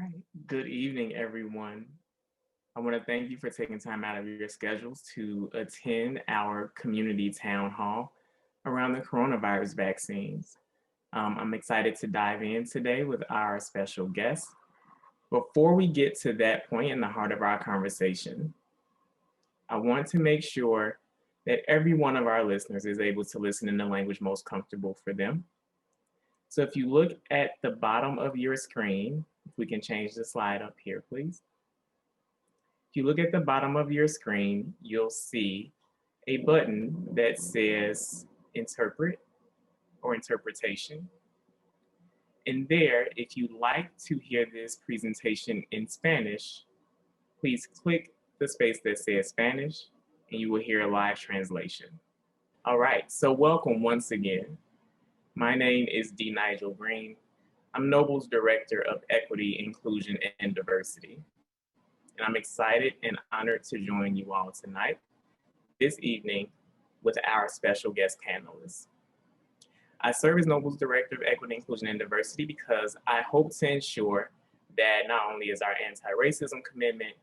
right. Good evening, everyone. I want to thank you for taking time out of your schedules to attend our community town hall around the coronavirus vaccines. I'm excited to dive in today with our special guest. Before we get to that point in the heart of our conversation, I want to make sure that every one of our listeners is able to listen in the language most comfortable for them. So if you look at the bottom of your screen, if we can change the slide up here, please. If you look at the bottom of your screen, you'll see a button that says interpret or interpretation. And there, if you'd like to hear this presentation in Spanish, please click the space that says Spanish and you will hear a live translation. All right, so welcome once again. My name is D. Nigel Green. I'm Noble's Director of Equity, Inclusion, and Diversity. And I'm excited and honored to join you all tonight, this evening, with our special guest panelists. I serve as Noble's Director of Equity, Inclusion, and Diversity because I hope to ensure that not only is our anti-racism commitment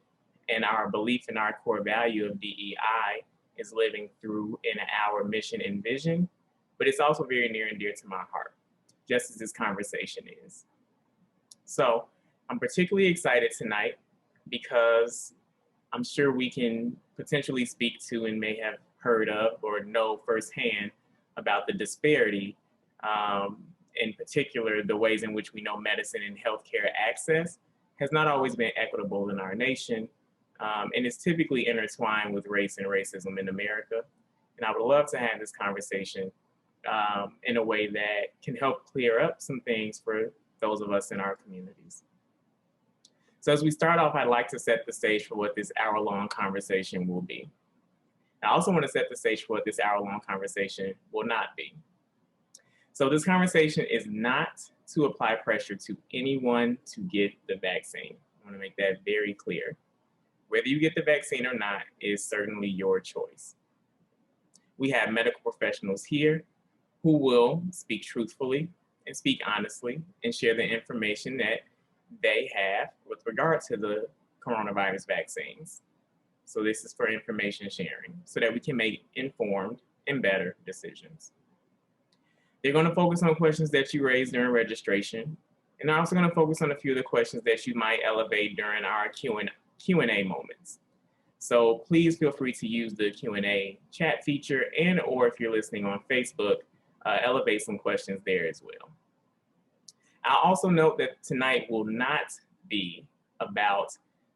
and our belief in our core value of DEI is living through in our mission and vision, but it's also very near and dear to my heart, just as this conversation is. So I'm particularly excited tonight because I'm sure we can potentially speak to and may have heard of or know firsthand about the disparity, in particular, the ways in which we know medicine and healthcare access has not always been equitable in our nation, and is typically intertwined with race and racism in America. And I would love to have this conversation in a way that can help clear up some things for those of us in our communities. So as we start off, I'd like to set the stage for what this hour-long conversation will be. I also want to set the stage for what this hour-long conversation will not be. So this conversation is not to apply pressure to anyone to get the vaccine. I want to make that very clear. Whether you get the vaccine or not is certainly your choice. We have medical professionals here who will speak truthfully and speak honestly and share the information that they have with regard to the coronavirus vaccines. So this is for information sharing so that we can make informed and better decisions. They're going to focus on questions that you raised during registration, and they're also going to focus on a few of the questions that you might elevate during our Q&A moments. So please feel free to use the Q&A chat feature, and or if you're listening on Facebook, elevate some questions there as well. I'll also note that tonight will not be about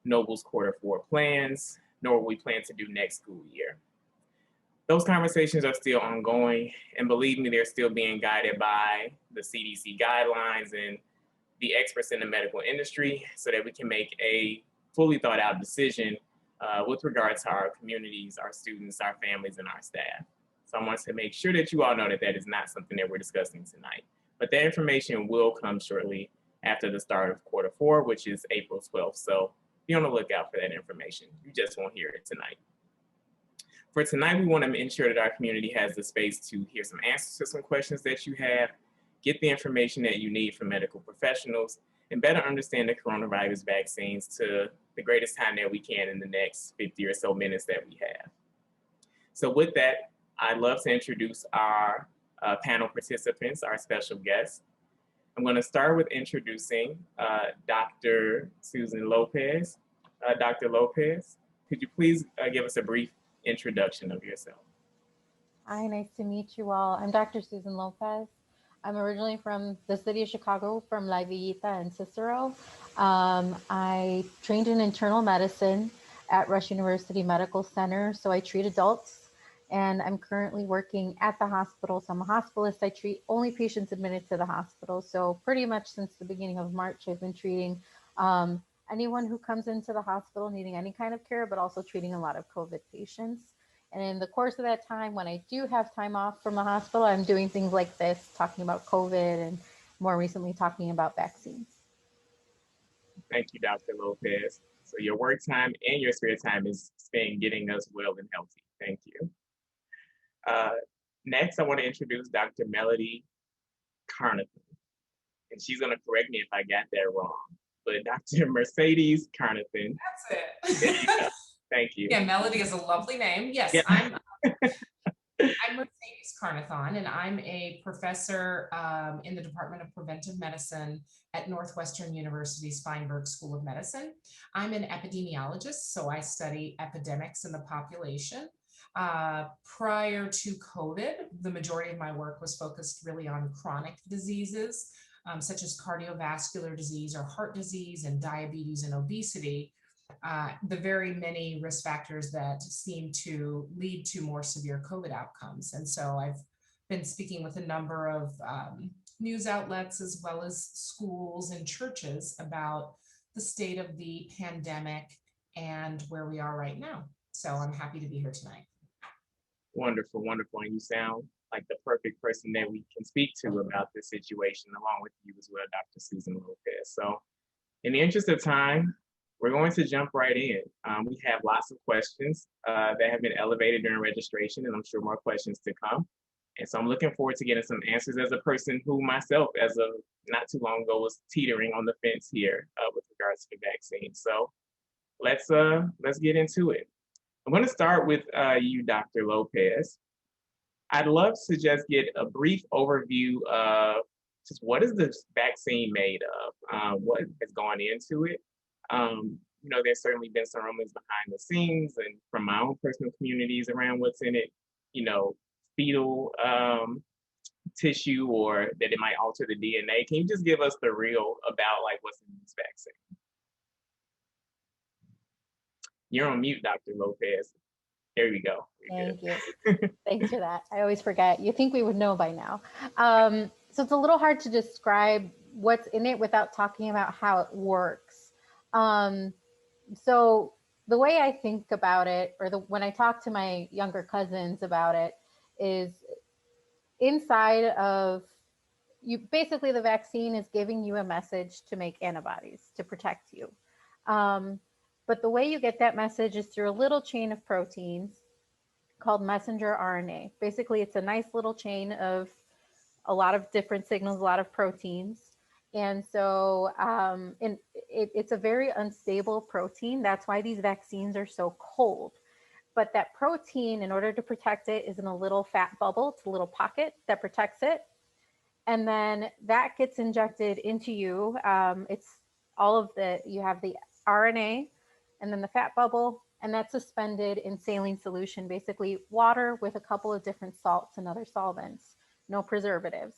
Noble's Q4 plans, nor what we plan to do next school year. Those conversations are still ongoing, and believe me, they're still being guided by the CDC guidelines and the experts in the medical industry so that we can make a fully thought out decision with regard to our communities, our students, our families, and our staff. So I want to make sure that you all know that that is not something that we're discussing tonight. But that information will come shortly after the start of Q4, which is April 12th. So be on the lookout for that information. You just won't hear it tonight. For tonight, we want to ensure that our community has the space to hear some answers to some questions that you have, get the information that you need from medical professionals, and better understand the coronavirus vaccines to the greatest time that we can in the next 50 or so minutes that we have. So with that, I'd love to introduce our panel participants, our special guests. I'm going to start with introducing Dr. Susan Lopez. Dr. Lopez, could you please give us a brief introduction of yourself? Hi, nice to meet you all. I'm Dr. Susan Lopez. I'm originally from the city of Chicago, from La Villita and Cicero. I trained in internal medicine at Rush University Medical Center, so I treat adults. And I'm currently working at the hospital. So I'm a hospitalist. I treat only patients admitted to the hospital. So pretty much since the beginning of March, I've been treating anyone who comes into the hospital needing any kind of care, but also treating a lot of COVID patients. And in the course of that time, when I do have time off from the hospital, I'm doing things like this, talking about COVID and more recently talking about vaccines. Thank you, Dr. Lopez. So your work time and your spare time is spent getting us well and healthy. Thank you. Next, I want to introduce Dr. Melody Carnathan, and she's going to correct me if I got that wrong. but Dr. Mercedes Carnathan. That's There you it. go. Thank you. Yeah, Melody is a lovely name. Yes, Yeah. I'm Mercedes Carnathon, and I'm a professor in the Department of Preventive Medicine at Northwestern University's Feinberg School of Medicine. I'm an epidemiologist, so I study epidemics in the population. Prior to COVID, the majority of my work was focused really on chronic diseases, such as cardiovascular disease or heart disease and diabetes and obesity. The very many risk factors that seem to lead to more severe COVID outcomes. And so I've been speaking with a number of news outlets as well as schools and churches about the state of the pandemic and where we are right now. So I'm happy to be here tonight. Wonderful, wonderful. And you sound like the perfect person that we can speak to about this situation, along with you as well, Dr. Susan Lopez. So in the interest of time, we're going to jump right in. We have lots of questions that have been elevated during registration, and I'm sure more questions to come. And so I'm looking forward to getting some answers as a person who myself, as of not too long ago, was teetering on the fence here with regards to the vaccine. So let's get into it. I'm going to start with you, Dr. Lopez. I'd love to just get a brief overview of just what is this vaccine made of, what has gone into it. There's certainly been some rumors behind the scenes and from my own personal communities around what's in it, fetal tissue or that it might alter the DNA. Can you just give us the real about like what's in this vaccine? You're on mute, Dr. Lopez. There you go. Thank you. Thanks for that. I always forget. You think we would know by now. So it's a little hard to describe what's in it without talking about how it works. So the way I think about it, or when I talk to my younger cousins about it, is inside of you, basically the vaccine is giving you a message to make antibodies to protect you. But the way you get that message is through a little chain of proteins called messenger RNA. Basically, it's a nice little chain of a lot of different signals, a lot of proteins. And so it's a very unstable protein. That's why these vaccines are so cold. But that protein, in order to protect it, is in a little fat bubble. It's a little pocket that protects it. And then that gets injected into you. You have the RNA and then the fat bubble, and that's suspended in saline solution, basically water with a couple of different salts and other solvents, no preservatives.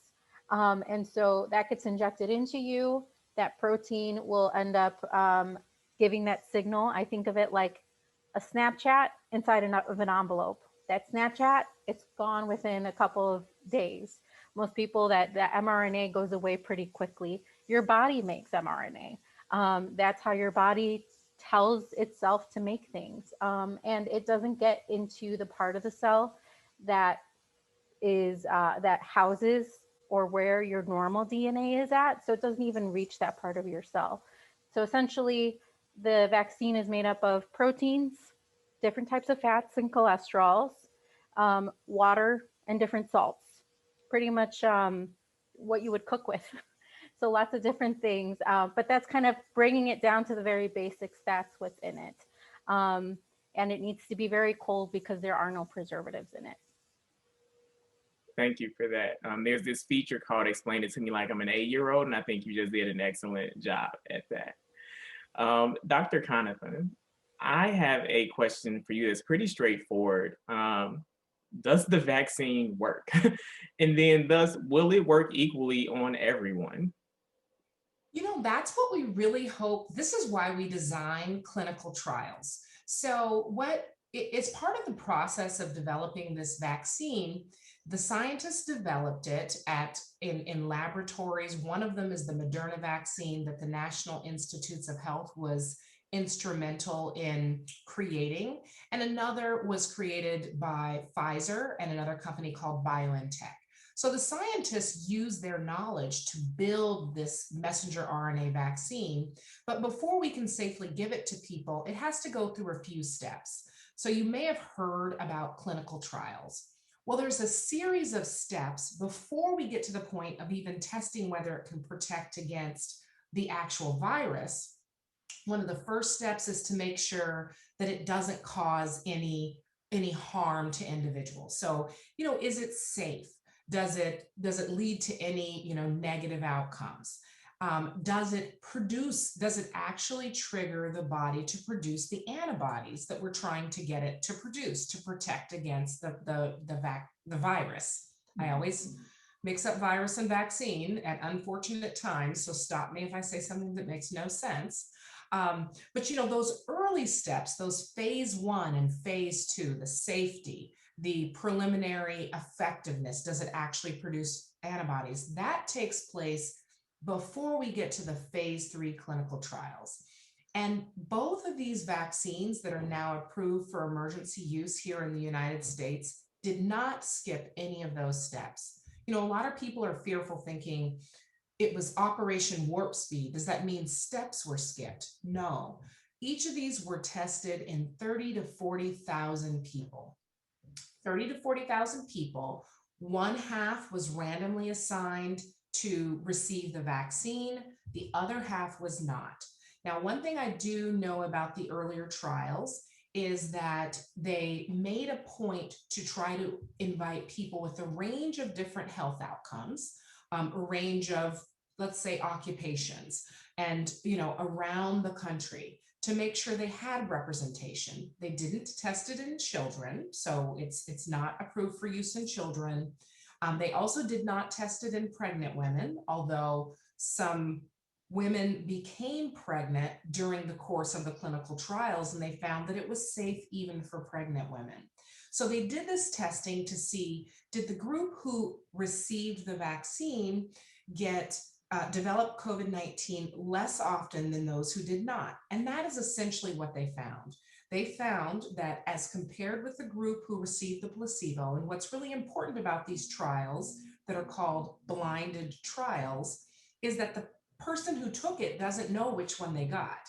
And so that gets injected into you. That protein will end up giving that signal. I think of it like a Snapchat inside of an envelope. That Snapchat, it's gone within a couple of days. Most people, that mRNA goes away pretty quickly. Your body makes mRNA. That's how your body tells itself to make things. And it doesn't get into the part of the cell that is that houses or where your normal DNA is at. So it doesn't even reach that part of your cell. So essentially, the vaccine is made up of proteins, different types of fats and cholesterols, water, and different salts. Pretty much what you would cook with. So lots of different things, but that's kind of bringing it down to the very basics. That's what's in it. And it needs to be very cold because there are no preservatives in it. Thank you for that. There's this feature called Explain It to Me Like I'm an 8-year-old, and I think you just did an excellent job at that. Dr. Conathan, I have a question for you that's pretty straightforward. Does the vaccine work? And then will it work equally on everyone? That's what we really hope. This is why we design clinical trials. So it's part of the process of developing this vaccine. The scientists developed it in laboratories. One of them is the Moderna vaccine that the National Institutes of Health was instrumental in creating. And another was created by Pfizer and another company called BioNTech. So the scientists use their knowledge to build this messenger RNA vaccine. But before we can safely give it to people, it has to go through a few steps. So you may have heard about clinical trials. Well, there's a series of steps before we get to the point of even testing whether it can protect against the actual virus, one of the first steps is to make sure that it doesn't cause any harm to individuals. So, is it safe? Does it lead to any, negative outcomes? Does it actually trigger the body to produce the antibodies that we're trying to get it to produce to protect against the virus? I always mix up virus and vaccine at unfortunate times, so stop me if I say something that makes no sense. But those early steps, those phase 1 and phase 2, the safety, the preliminary effectiveness, does it actually produce antibodies? That takes place before we get to the phase 3 clinical trials. And both of these vaccines that are now approved for emergency use here in the United States did not skip any of those steps. A lot of people are fearful, thinking it was Operation Warp Speed. Does that mean steps were skipped? No. Each of these were tested in 30 to 40,000 people. 30 to 40,000 people. One half was randomly assigned to receive the vaccine. The other half was not. Now, one thing I do know about the earlier trials is that they made a point to try to invite people with a range of different health outcomes, a range of, let's say, occupations, and around the country, to make sure they had representation. They didn't test it in children, so it's not approved for use in children. They also did not test it in pregnant women, although some women became pregnant during the course of the clinical trials, and they found that it was safe even for pregnant women. So they did this testing to see, did the group who received the vaccine develop COVID-19 less often than those who did not? And that is essentially what they found. They found that as compared with the group who received the placebo, and what's really important about these trials that are called blinded trials is that the person who took it doesn't know which one they got.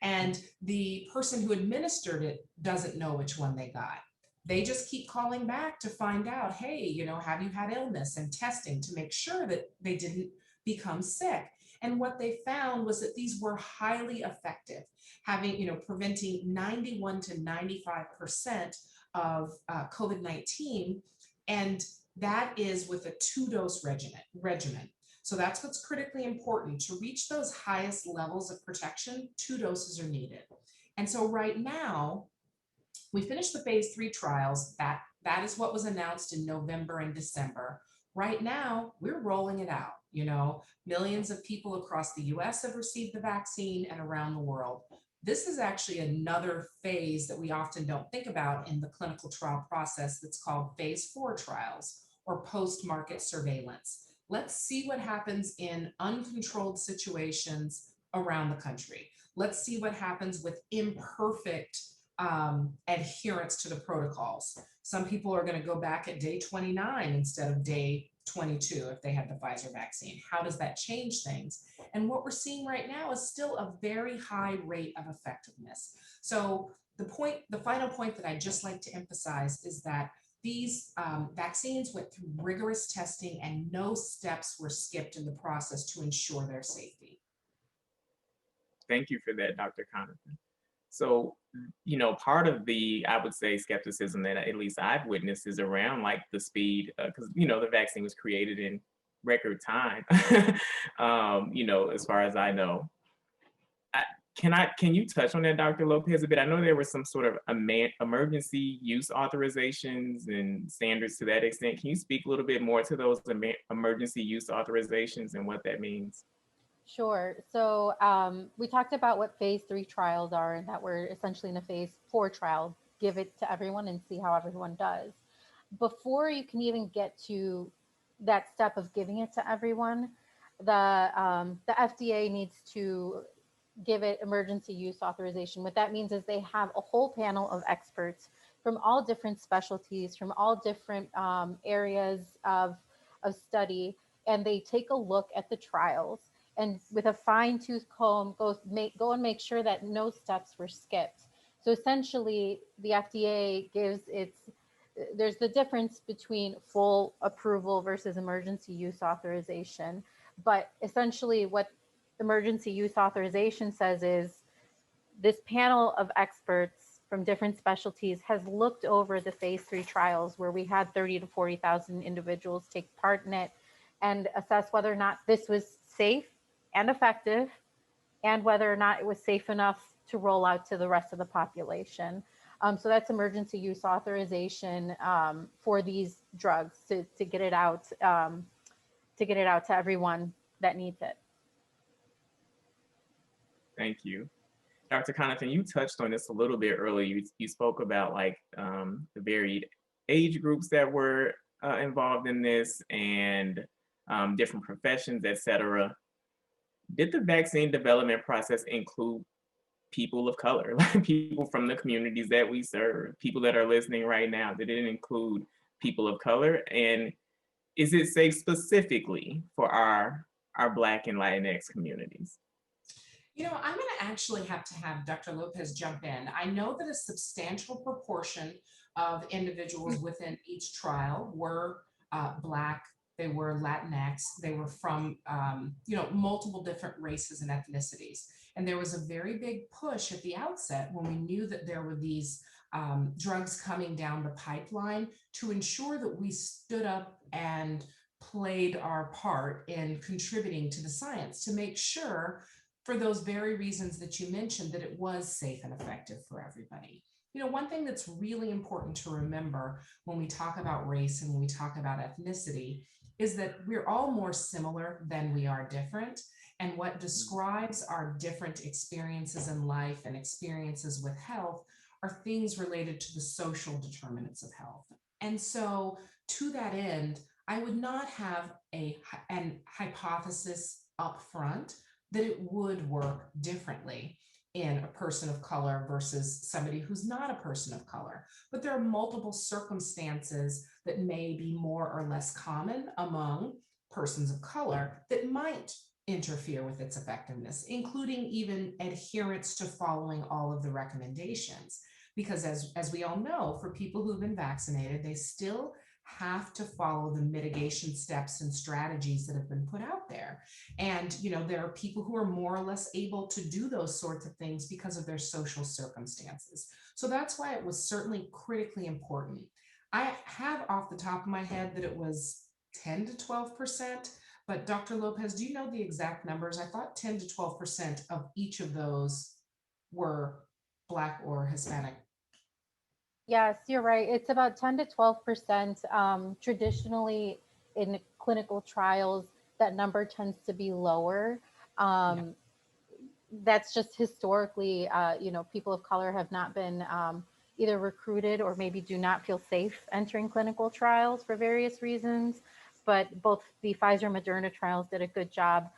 And the person who administered it doesn't know which one they got. They just keep calling back to find out, hey, have you had illness, and testing to make sure that they didn't become sick. And what they found was that these were highly effective, preventing 91 to 95% of COVID-19. And that is with a 2-dose regimen. So that's what's critically important. To reach those highest levels of protection, 2 doses are needed. And so right now, we finished the phase 3 trials. That is what was announced in November and December. Right now, we're rolling it out. Millions of people across the US have received the vaccine, and around the world. This is actually another phase that we often don't think about in the clinical trial process that's called phase 4 trials, or post-market surveillance. Let's see what happens in uncontrolled situations around the country. Let's see what happens with imperfect adherence to the protocols. Some people are going to go back at day 29 instead of day 22 if they had the Pfizer vaccine. How does that change things? And what we're seeing right now is still a very high rate of effectiveness. So the final point that I'd just like to emphasize is that these vaccines went through rigorous testing, and no steps were skipped in the process to ensure their safety. Thank you for that, Dr. Connaughton. So, part of the, I would say, skepticism that at least I've witnessed is around like the speed, because, the vaccine was created in record time, as far as I know. Can you touch on that, Dr. Lopez, a bit? I know there were some sort of emergency use authorizations and standards to that extent. Can you speak a little bit more to those emergency use authorizations and what that means? Sure. So we talked about what phase 3 trials are, and that we're essentially in a phase 4 trial, give it to everyone and see how everyone does. Before you can even get to that step of giving it to everyone, the FDA needs to give it emergency use authorization. What that means is they have a whole panel of experts from all different specialties, from all different areas of study, and they take a look at the trials, and with a fine-tooth comb go and make sure that no steps were skipped. So essentially, the FDA there's the difference between full approval versus emergency use authorization. But essentially what emergency use authorization says is this panel of experts from different specialties has looked over the phase 3 trials where we had 30 to 40,000 individuals take part in it and assess whether or not this was safe and effective and whether or not it was safe enough to roll out to the rest of the population. So that's emergency use authorization for these drugs to get it out to everyone that needs it. Thank you. Dr. Connaughton, you touched on this a little bit earlier. You spoke about like the varied age groups that were involved in this and different professions, et cetera. Did the vaccine development process include people of color, like people from the communities that we serve, people that are listening right now? Did it include people of color? And is it safe specifically for our Black and Latinx communities? You know, I'm going to actually have to have Dr. Lopez jump in. I know that a substantial proportion of individuals within each trial were Black, they were Latinx, they were from, multiple different races and ethnicities. And there was a very big push at the outset when we knew that there were these drugs coming down the pipeline to ensure that we stood up and played our part in contributing to the science to make sure, for those very reasons that you mentioned, that it was safe and effective for everybody. You know, one thing that's really important to remember when we talk about race and when we talk about ethnicity is that we're all more similar than we are different. And what describes our different experiences in life and experiences with health are things related to the social determinants of health. And so to that end, I would not have an hypothesis up front that it would work differently in a person of color versus somebody who's not a person of color. But there are multiple circumstances that may be more or less common among persons of color that might interfere with its effectiveness, including even adherence to following all of the recommendations. Because as we all know, for people who've been vaccinated, they still have to follow the mitigation steps and strategies that have been put out there. And, there are people who are more or less able to do those sorts of things because of their social circumstances. So that's why it was certainly critically important. I have off the top of my head that it was 10 to 12%, but Dr. Lopez, do you know the exact numbers? I thought 10 to 12% of each of those were Black or Hispanic. Yes, you're right. It's about 10 to 12%. Traditionally, in clinical trials, that number tends to be lower. That's just historically, people of color have not been either recruited or maybe do not feel safe entering clinical trials for various reasons. But both the Pfizer and Moderna trials did a good job.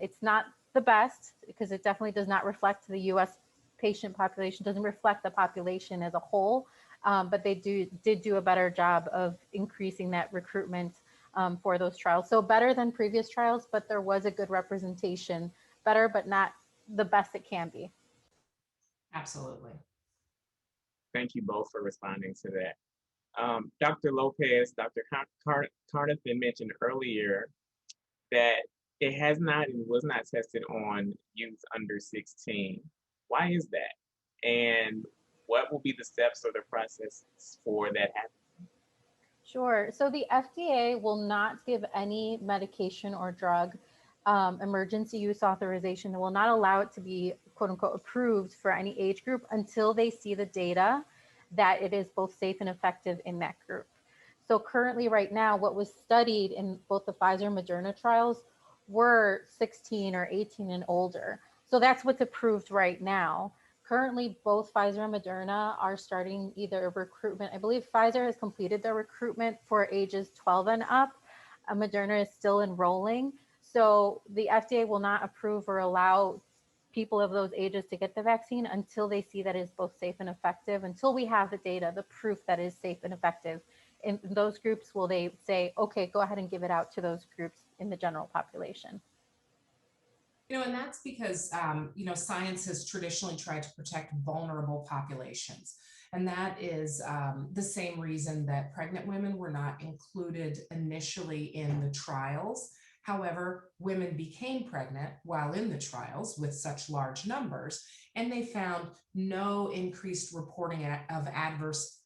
It's not the best because it definitely does not reflect the US patient population, doesn't reflect the population as a whole, but they did do a better job of increasing that recruitment for those trials. So better than previous trials, but there was a good representation, better, but not the best it can be. Absolutely. Thank you both for responding to that. Dr. Lopez, Dr. Connaughton mentioned earlier that it has not and was not tested on youth under 16. Why is that? And what will be the steps or the process for that happening? Sure. So the FDA will not give any medication or drug emergency use authorization. They will not allow it to be, quote unquote, approved for any age group until they see the data that it is both safe and effective in that group. So currently right now, what was studied in both the Pfizer and Moderna trials were 16 or 18 and older. So that's what's approved right now. Currently, both Pfizer and Moderna are starting either recruitment. I believe Pfizer has completed their recruitment for ages 12 and up. Moderna is still enrolling. So the FDA will not approve or allow people of those ages to get the vaccine until they see that it's both safe and effective, until we have the data, the proof that is safe and effective. In those groups, will they say, okay, go ahead and give it out to those groups in the general population? And that's because, science has traditionally tried to protect vulnerable populations. And that is the same reason that pregnant women were not included initially in the trials. However, women became pregnant while in the trials with such large numbers, and they found no increased reporting of adverse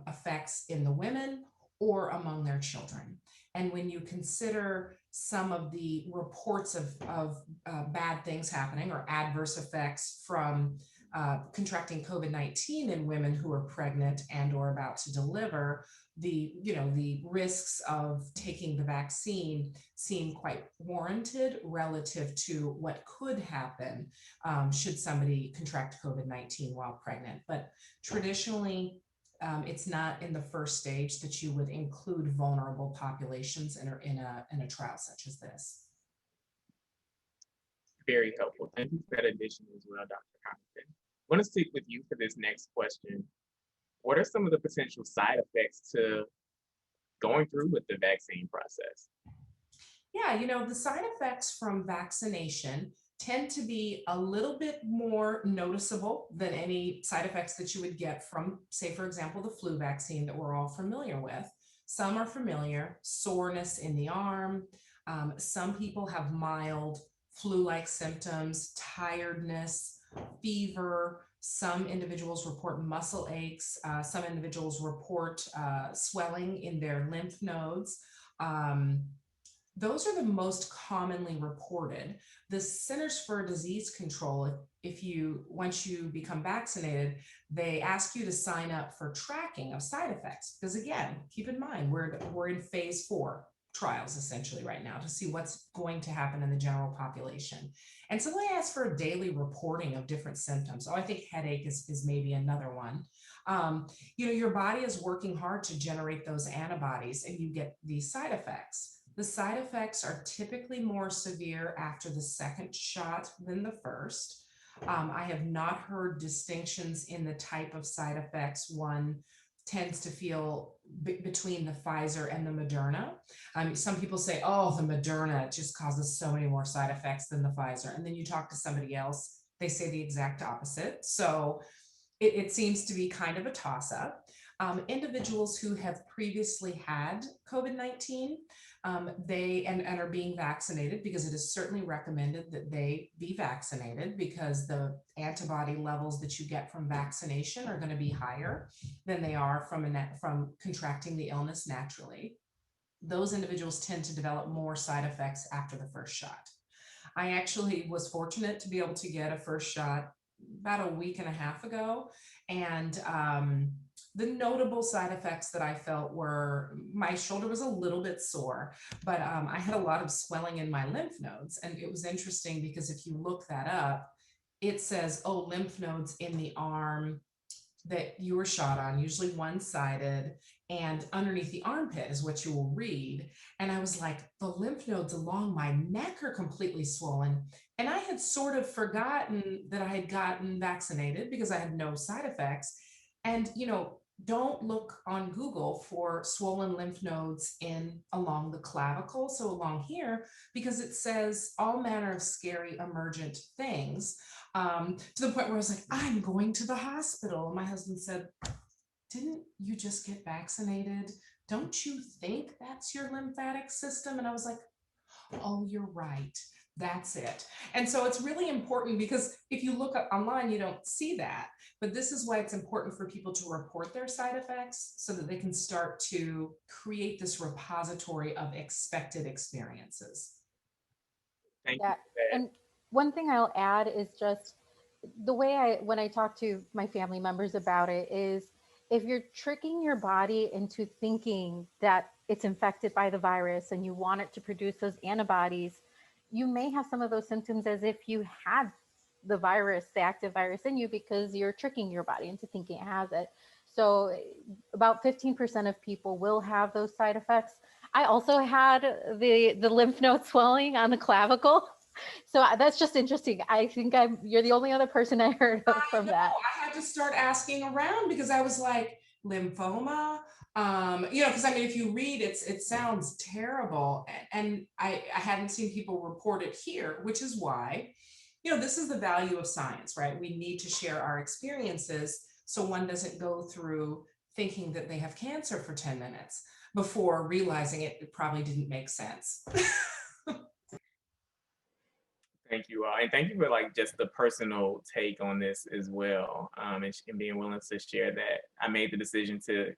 effects in the women or among their children. And when you consider some of the reports of bad things happening or adverse effects from contracting COVID-19 in women who are pregnant and or about to deliver, the risks of taking the vaccine seem quite warranted relative to what could happen should somebody contract COVID-19 while pregnant. But traditionally, it's not in the first stage that you would include vulnerable populations in a trial such as this. Very helpful. Thank you for that addition as well, Dr. Compton. I want to stick with you for this next question. What are some of the potential side effects to going through with the vaccine process? Yeah, the side effects from vaccination tend to be a little bit more noticeable than any side effects that you would get from, say, for example, the flu vaccine that we're all familiar with. Some are familiar: soreness in the arm. Some people have mild flu-like symptoms, tiredness, fever. Some individuals report muscle aches. Some individuals report swelling in their lymph nodes. Those are the most commonly reported. The Centers for Disease Control, once you become vaccinated, they ask you to sign up for tracking of side effects. Because again, keep in mind, we're in phase 4 trials essentially right now to see what's going to happen in the general population. And so they ask for a daily reporting of different symptoms. I think headache is maybe another one. Your body is working hard to generate those antibodies, and you get these side effects. The side effects are typically more severe after the second shot than the first. I have not heard distinctions in the type of side effects one tends to feel between the Pfizer and the Moderna. Some people say, oh, the Moderna just causes so many more side effects than the Pfizer. And then you talk to somebody else, they say the exact opposite. So it seems to be kind of a toss-up. Individuals who have previously had COVID-19, they are being vaccinated, because it is certainly recommended that they be vaccinated, because the antibody levels that you get from vaccination are going to be higher than they are from contracting the illness naturally. Those individuals tend to develop more side effects after the first shot. I actually was fortunate to be able to get a first shot about a week and a half ago, and the notable side effects that I felt were my shoulder was a little bit sore, but I had a lot of swelling in my lymph nodes. And it was interesting because if you look that up, it says, oh, lymph nodes in the arm that you were shot on, usually one-sided, and underneath the armpit is what you will read. And I was like, the lymph nodes along my neck are completely swollen. And I had sort of forgotten that I had gotten vaccinated because I had no side effects. And, don't look on Google for swollen lymph nodes along the clavicle, so along here, because it says all manner of scary emergent things, to the point where I was like, I'm going to the hospital. And my husband said, didn't you just get vaccinated? Don't you think that's your lymphatic system? And I was like, oh, you're right. That's it. And so it's really important, because if you look up online, you don't see that. But this is why it's important for people to report their side effects, so that they can start to create this repository of expected experiences. Thank you for that. And one thing I'll add is just the way when I talk to my family members about it is, if you're tricking your body into thinking that it's infected by the virus and you want it to produce those antibodies, you may have some of those symptoms as if you had the virus, the active virus in you, because you're tricking your body into thinking it has it. So about 15% of people will have those side effects. I also had the lymph node swelling on the clavicle. So that's just interesting. I think you're the only other person I heard of from that. I had to start asking around, because I was like, lymphoma, because if you read it, it sounds terrible. And I hadn't seen people report it here, which is why, this is the value of science, right? We need to share our experiences, so one doesn't go through thinking that they have cancer for 10 minutes before realizing it probably didn't make sense. Thank you all. And thank you for like just the personal take on this as well. And being willing to share that. I made the decision to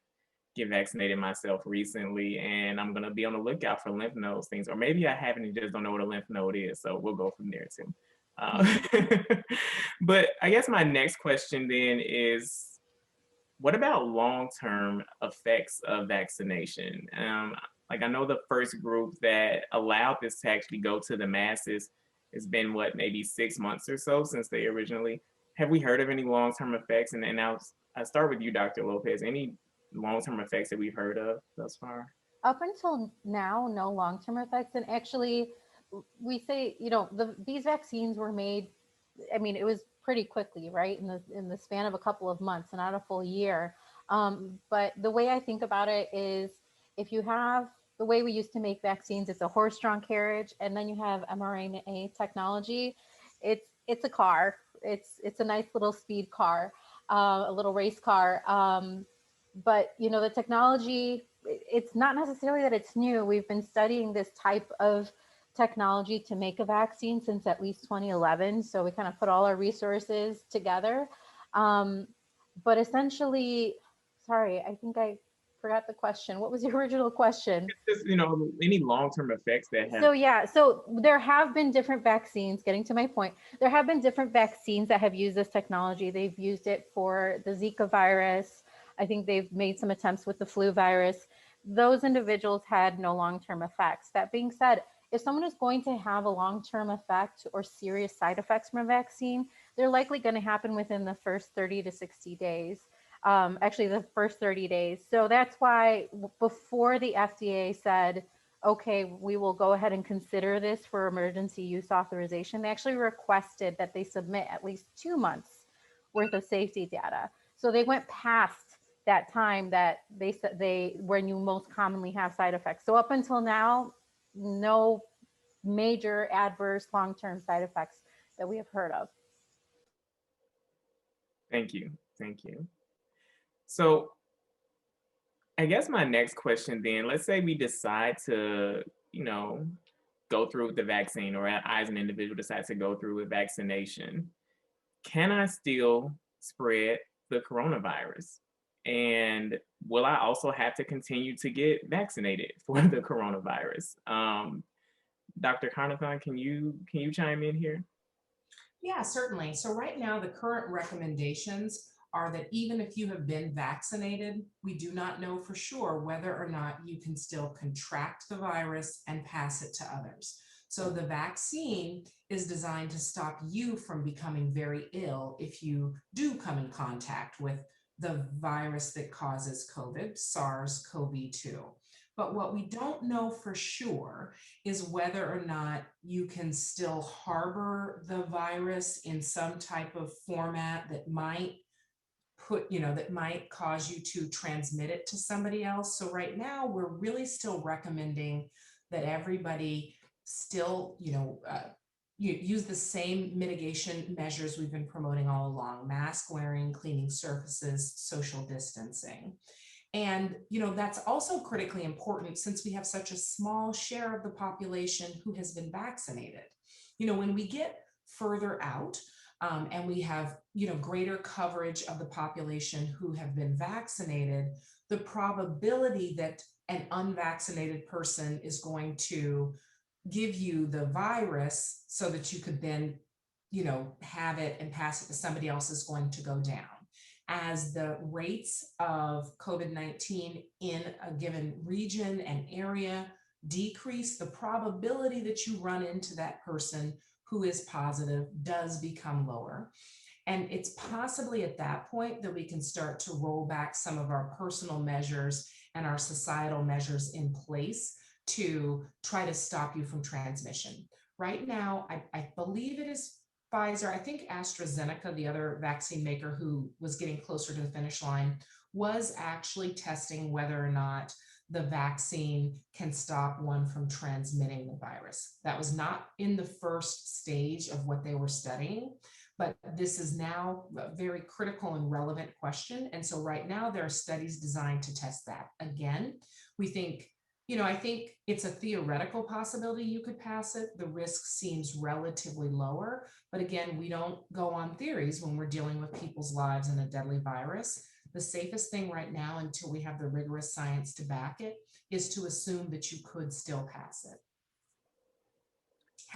get vaccinated myself recently, and I'm gonna be on the lookout for lymph nodes things, or maybe I haven't and just don't know what a lymph node is. So we'll go from there too. Uh, but I guess my next question then is, what about long-term effects of vaccination? Like I know the first group that allowed this to actually go to the masses has been what, maybe 6 months or so since they originally. Have we heard of any long-term effects? And now I start with you, Dr. Lopez. Any long-term effects that we've heard of thus far? Up until now, no long-term effects. And actually, we say, these vaccines were made, I mean, it was pretty quickly, right? In the span of a couple of months, not a full year. But the way I think about it is, if you have the way we used to make vaccines, it's a horse-drawn carriage, and then you have mRNA technology. It's a car. It's a nice little speed car, a little race car. But the technology, it's not necessarily that it's new. We've been studying this type of technology to make a vaccine since at least 2011. So we kind of put all our resources together. But essentially, sorry, I think I forgot the question. What was the original question? It's just, any long-term effects that have. So there have been different vaccines, getting to my point, there have been different vaccines that have used this technology. They've used it for the Zika virus. I think they've made some attempts with the flu virus. Those individuals had no long-term effects. That being said, if someone is going to have a long-term effect or serious side effects from a vaccine, they're likely going to happen within the first 30 to 60 days. Actually, the first 30 days. So that's why before the FDA said, okay, we will go ahead and consider this for emergency use authorization, they actually requested that they submit at least 2 months worth of safety data. So they went past that time that they said when you most commonly have side effects. So up until now, no major adverse long-term side effects that we have heard of. Thank you. Thank you. So I guess my next question then, let's say we decide to, go through with the vaccine, or I as an individual decide to go through with vaccination. Can I still spread the coronavirus? And will I also have to continue to get vaccinated for the coronavirus? Dr. Carnathan, can you chime in here? Yeah, certainly. So right now, the current recommendations are that even if you have been vaccinated, we do not know for sure whether or not you can still contract the virus and pass it to others. So the vaccine is designed to stop you from becoming very ill if you do come in contact with the virus that causes COVID, SARS-CoV-2. But what we don't know for sure is whether or not you can still harbor the virus in some type of format that might cause you to transmit it to somebody else. So right now, we're really still recommending that everybody still, you use the same mitigation measures we've been promoting all along: mask wearing, cleaning surfaces, social distancing. And, that's also critically important since we have such a small share of the population who has been vaccinated. When we get further out, and we have, greater coverage of the population who have been vaccinated, the probability that an unvaccinated person is going to give you the virus so that you could then, have it and pass it to somebody else is going to go down. As the rates of COVID-19 in a given region and area decrease, the probability that you run into that person who is positive does become lower. And it's possibly at that point that we can start to roll back some of our personal measures and our societal measures in place to try to stop you from transmission. Right now, I believe it is Pfizer, I think AstraZeneca, the other vaccine maker who was getting closer to the finish line, was actually testing whether or not the vaccine can stop one from transmitting the virus. That was not in the first stage of what they were studying, but this is now a very critical and relevant question. And so right now there are studies designed to test that. Again, we think I think it's a theoretical possibility you could pass it. The risk seems relatively lower, but again, we don't go on theories when we're dealing with people's lives and a deadly virus. The safest thing right now, until we have the rigorous science to back it, is to assume that you could still pass it.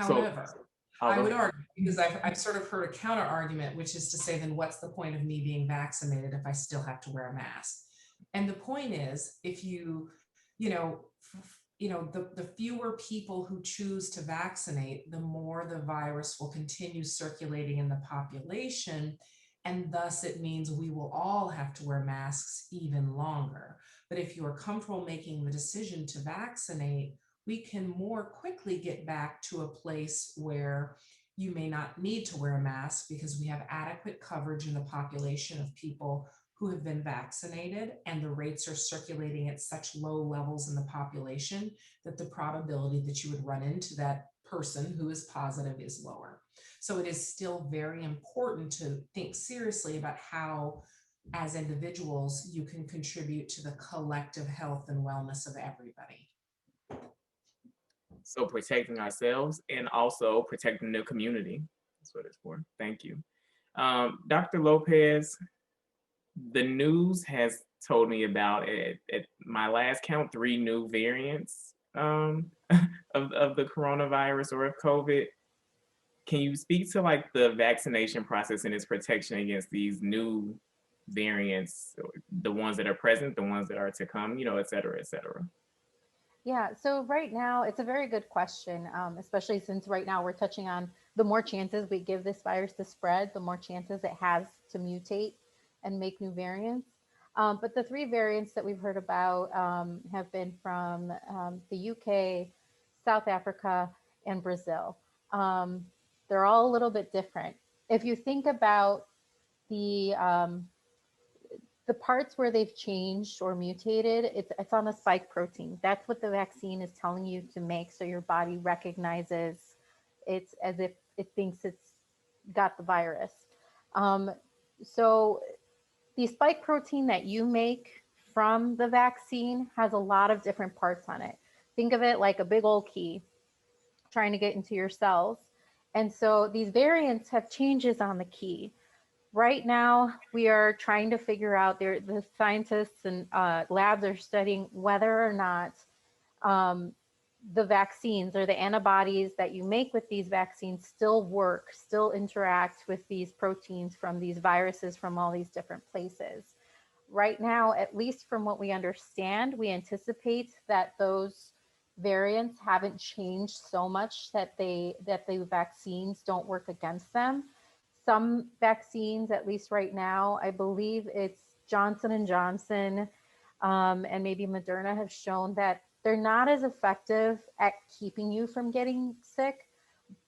So However, I'll I go would ahead. argue, because I've sort of heard a counter argument, which is to say, then what's the point of me being vaccinated if I still have to wear a mask? And the point is, if you know, the fewer people who choose to vaccinate, the more the virus will continue circulating in the population. And thus it means we will all have to wear masks even longer. But if you are comfortable making the decision to vaccinate, we can more quickly get back to a place where you may not need to wear a mask because we have adequate coverage in the population of people who have been vaccinated, and the rates are circulating at such low levels in the population that the probability that you would run into that person who is positive is lower. So it is still very important to think seriously about how, as individuals, you can contribute to the collective health and wellness of everybody. So protecting ourselves and also protecting the community. That's what it's for. Thank you. Dr. Lopez, the news has told me about it at my last count, 3 new variants of the coronavirus or of COVID. Can you speak to like the vaccination process and its protection against these new variants, the ones that are present, the ones that are to come, et cetera, et cetera? Yeah, so right now it's a very good question, especially since right now we're touching on the more chances we give this virus to spread, the more chances it has to mutate and make new variants. But the 3 variants that we've heard about have been from the UK, South Africa, and Brazil. Um, they're all a little bit different. If you think about the the parts where they've changed or mutated, it's on the spike protein. That's what the vaccine is telling you to make, so your body recognizes it's as if it thinks it's got the virus. Um, so the spike protein that you make from the vaccine has a lot of different parts on it. Think of it like a big old key trying to get into your cells. And so these variants have changes on the key. Right now, we are trying to figure out, the scientists and labs are studying whether or not the vaccines or the antibodies that you make with these vaccines still work, still interact with these proteins from these viruses from all these different places. Right now, at least from what we understand, we anticipate that those variants haven't changed so much that the vaccines don't work against them. Some vaccines, at least right now, I believe it's Johnson and Johnson, and maybe Moderna, have shown that they're not as effective at keeping you from getting sick.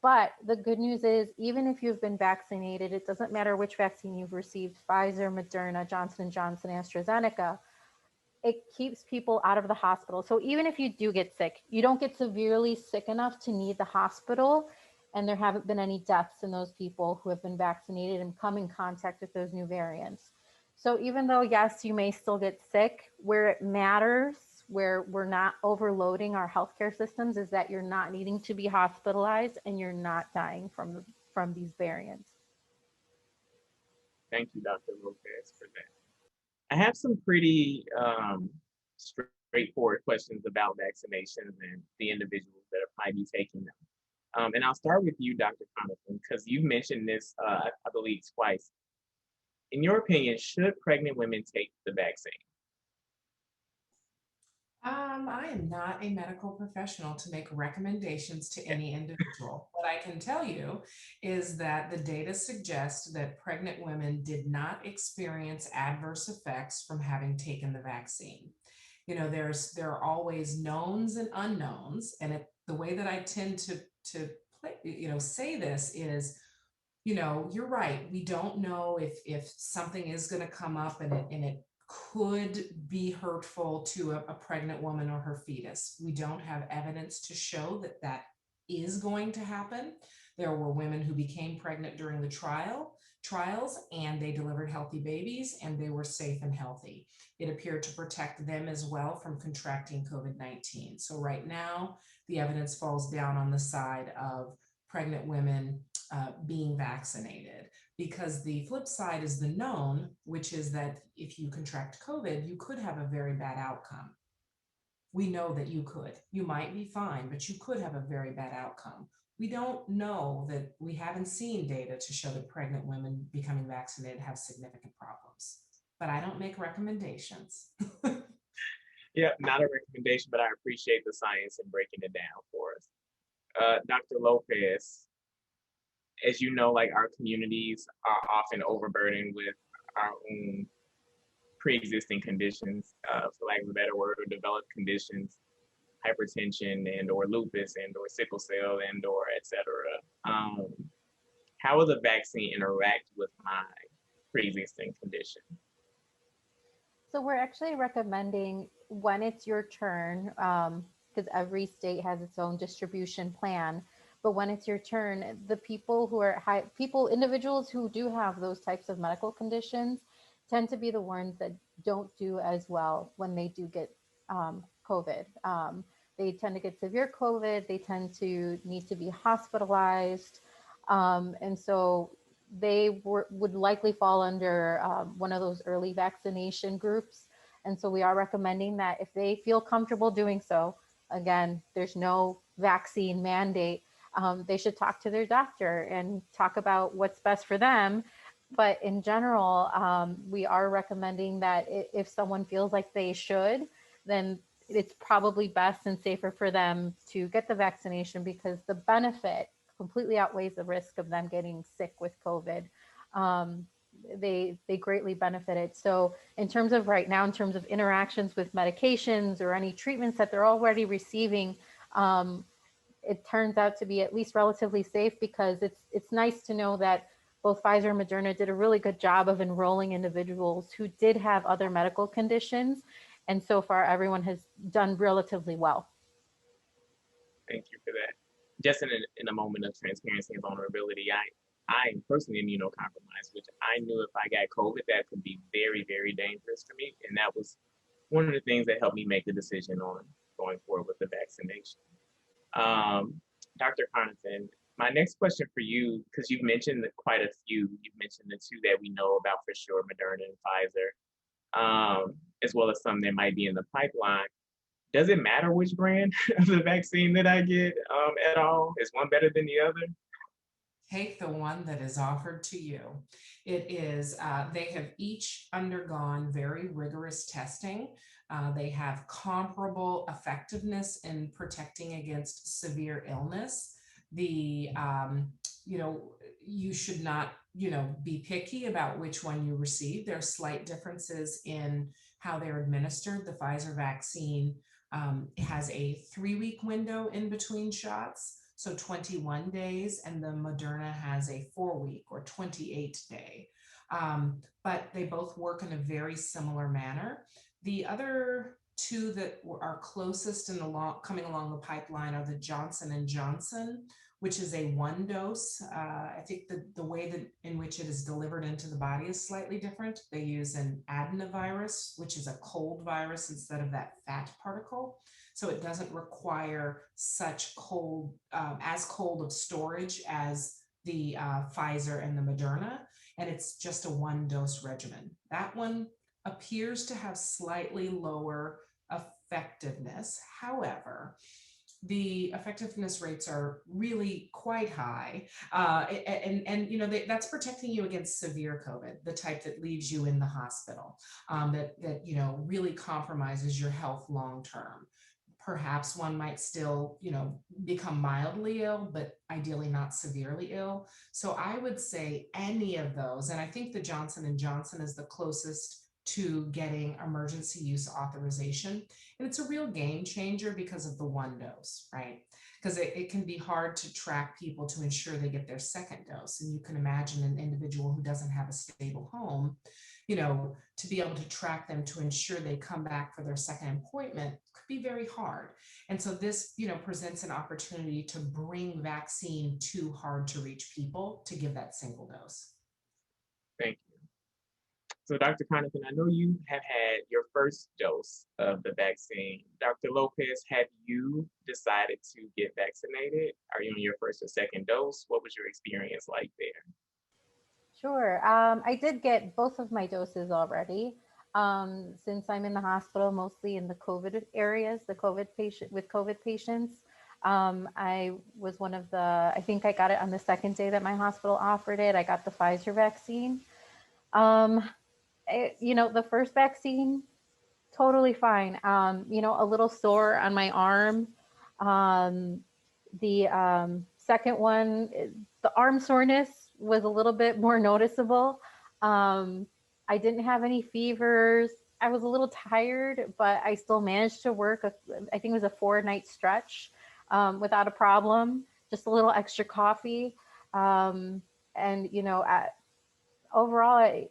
But the good news is, even if you've been vaccinated, it doesn't matter which vaccine you've received, Pfizer, Moderna, Johnson & Johnson, AstraZeneca, it keeps people out of the hospital. So even if you do get sick, you don't get severely sick enough to need the hospital. And there haven't been any deaths in those people who have been vaccinated and come in contact with those new variants. So even though, yes, you may still get sick, where it matters, where we're not overloading our healthcare systems, is that you're not needing to be hospitalized and you're not dying from these variants. Thank you, Dr. Lopez, for that. I have some pretty straightforward questions about vaccinations and the individuals that might be taking them. And I'll start with you, Dr. Connerton, because you mentioned this, I believe, twice. In your opinion, should pregnant women take the vaccine? I am not a medical professional to make recommendations to any individual. What I can tell you is that the data suggests that pregnant women did not experience adverse effects from having taken the vaccine. There are always knowns and unknowns, and the way that I tend to say this is, you're right. We don't know if something is going to come up and it could be hurtful to a pregnant woman or her fetus. We don't have evidence to show that that is going to happen. There were women who became pregnant during the trials, and they delivered healthy babies, and they were safe and healthy. It appeared to protect them as well from contracting COVID-19. So right now, the evidence falls down on the side of pregnant women being vaccinated, because the flip side is the known, which is that if you contract COVID, you could have a very bad outcome. We know that you could. You might be fine, but you could have a very bad outcome. We don't know that, we haven't seen data to show that pregnant women becoming vaccinated have significant problems. But I don't make recommendations. Yeah, not a recommendation, but I appreciate the science and breaking it down for us. Dr. Lopez, as you know, like our communities are often overburdened with our own pre-existing conditions, for lack of a better word, or developed conditions, hypertension and or lupus and or sickle cell and or etc. How will the vaccine interact with my pre-existing condition? So we're actually recommending when it's your turn, because every state has its own distribution plan. But when it's your turn, the people who are individuals who do have those types of medical conditions tend to be the ones that don't do as well when they do get COVID. They tend to get severe COVID. They tend to need to be hospitalized. And so they would likely fall under one of those early vaccination groups. And so we are recommending that if they feel comfortable doing so, again, there's no vaccine mandate, they should talk to their doctor and talk about what's best for them. But in general, we are recommending that if someone feels like they should, then it's probably best and safer for them to get the vaccination, because the benefit completely outweighs the risk of them getting sick with COVID. They greatly benefited. So in terms of right now, in terms of interactions with medications or any treatments that they're already receiving, it turns out to be at least relatively safe, because it's nice to know that both Pfizer and Moderna did a really good job of enrolling individuals who did have other medical conditions. And so far, everyone has done relatively well. Thank you for that. Just in a moment of transparency and vulnerability, I am personally immunocompromised, which I knew if I got COVID, that could be very, very dangerous for me. And that was one of the things that helped me make the decision on going forward with the vaccination. Dr. Connaughton, my next question for you, because you've mentioned quite a few, you've mentioned the two that we know about for sure, Moderna and Pfizer, as well as some that might be in the pipeline. Does it matter which brand of the vaccine that I get at all? Is one better than the other? Take the one that is offered to you. It is, they have each undergone very rigorous testing. They have comparable effectiveness in protecting against severe illness. You should not, be picky about which one you receive. There are slight differences in how they're administered. The Pfizer vaccine has a 3-week window in between shots, so 21 days, and the Moderna has a 4-week or 28-day. But they both work in a very similar manner. The other two that are closest and coming along the pipeline are the Johnson & Johnson, which is a 1-dose. I think the way that in which it is delivered into the body is slightly different. They use an adenovirus, which is a cold virus instead of that fat particle. So it doesn't require such cold of storage as the Pfizer and the Moderna, and it's just a 1-dose regimen. That one appears to have slightly lower effectiveness. However, the effectiveness rates are really quite high, and that's protecting you against severe COVID, the type that leaves you in the hospital, that really compromises your health long term. Perhaps one might still, become mildly ill, but ideally not severely ill. So I would say any of those, and I think the Johnson & Johnson is the closest to getting emergency use authorization. And it's a real game changer because of the 1-dose, right? Because it can be hard to track people to ensure they get their second dose. And you can imagine an individual who doesn't have a stable home, to be able to track them to ensure they come back for their second appointment be very hard. And so this, presents an opportunity to bring vaccine to hard to reach people to give that single dose. Thank you. So Dr. Connaughton, I know you have had your first dose of the vaccine. Dr. Lopez, have you decided to get vaccinated? Are you on your first or second dose? What was your experience like there? Sure. I did get both of my doses already. Since I'm in the hospital, mostly in the COVID areas, the COVID patient with COVID patients. I was one of the, I think I got it on the second day that my hospital offered it. I got the Pfizer vaccine. The first vaccine, totally fine. A little sore on my arm. The second one, the arm soreness was a little bit more noticeable. I didn't have any fevers. I was a little tired, but I still managed to work. I think it was a 4-night stretch without a problem. Just a little extra coffee, and overall,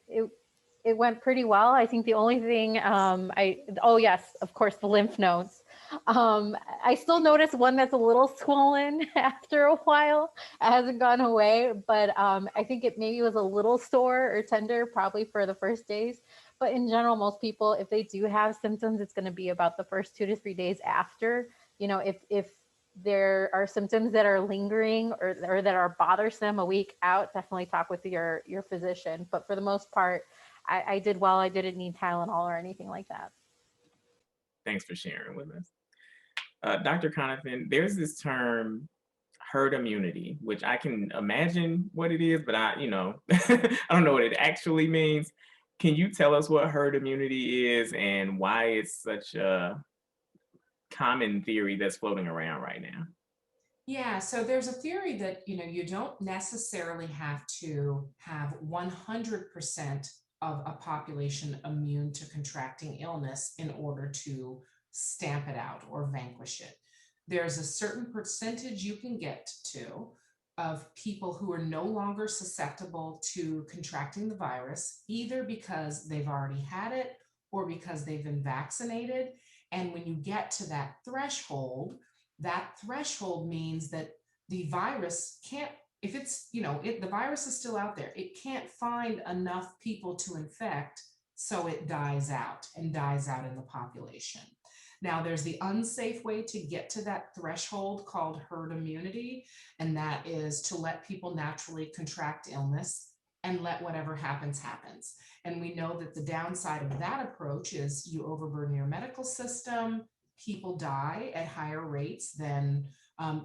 it went pretty well. I think the only thing oh yes, of course, the lymph nodes. I still notice one that's a little swollen after a while. It hasn't gone away, but I think it maybe was a little sore or tender, probably for the first days. But in general, most people, if they do have symptoms, it's going to be about the first 2 to 3 days after. If there are symptoms that are lingering or that are bothersome a week out, definitely talk with your physician. But for the most part, I did well. I didn't need Tylenol or anything like that. Thanks for sharing with us. Dr. Connaughton, there's this term herd immunity, which I can imagine what it is, but I don't know what it actually means. Can you tell us what herd immunity is and why it's such a common theory that's floating around right now? Yeah, so there's a theory that, you don't necessarily have to have 100% of a population immune to contracting illness in order to stamp it out or vanquish it. There's a certain percentage you can get to of people who are no longer susceptible to contracting the virus, either because they've already had it or because they've been vaccinated. And when you get to that threshold means that the virus can't, if it's, the virus is still out there, it can't find enough people to infect, so it dies out in the population. Now, there's the unsafe way to get to that threshold called herd immunity, and that is to let people naturally contract illness and let whatever happens. And we know that the downside of that approach is you overburden your medical system. People die at higher rates than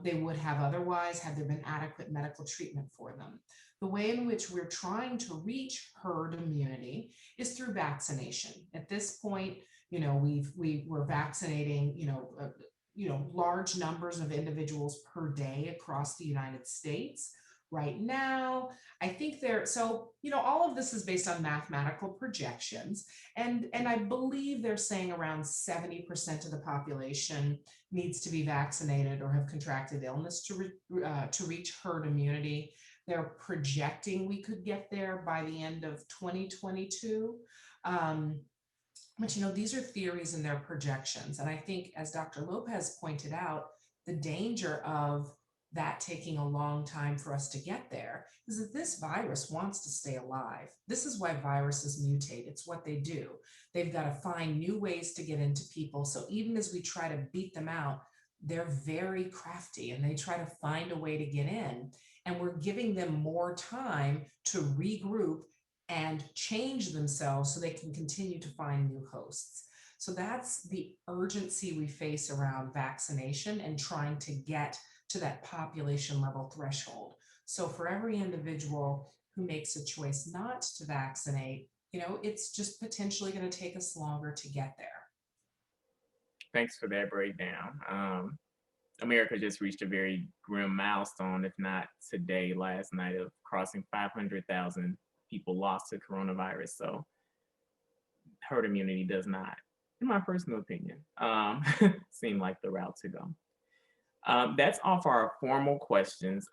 they would have otherwise had there been adequate medical treatment for them. The way in which we're trying to reach herd immunity is through vaccination. At this point, we're vaccinating, large numbers of individuals per day across the United States. Right now, I think all of this is based on mathematical projections. And I believe they're saying around 70% of the population needs to be vaccinated or have contracted illness to reach herd immunity. They're projecting we could get there by the end of 2022. But these are theories and their projections. And I think, as Dr. Lopez pointed out, the danger of that taking a long time for us to get there is that this virus wants to stay alive. This is why viruses mutate. It's what they do. They've got to find new ways to get into people. So even as we try to beat them out, they're very crafty and they try to find a way to get in. And we're giving them more time to regroup and change themselves so they can continue to find new hosts. So that's the urgency we face around vaccination and trying to get to that population level threshold. So for every individual who makes a choice not to vaccinate, it's just potentially going to take us longer to get there. Thanks for that breakdown. America just reached a very grim milestone, if not today, last night, of crossing 500,000 people lost to coronavirus. So herd immunity does not, in my personal opinion, seem like the route to go. That's all for our formal questions.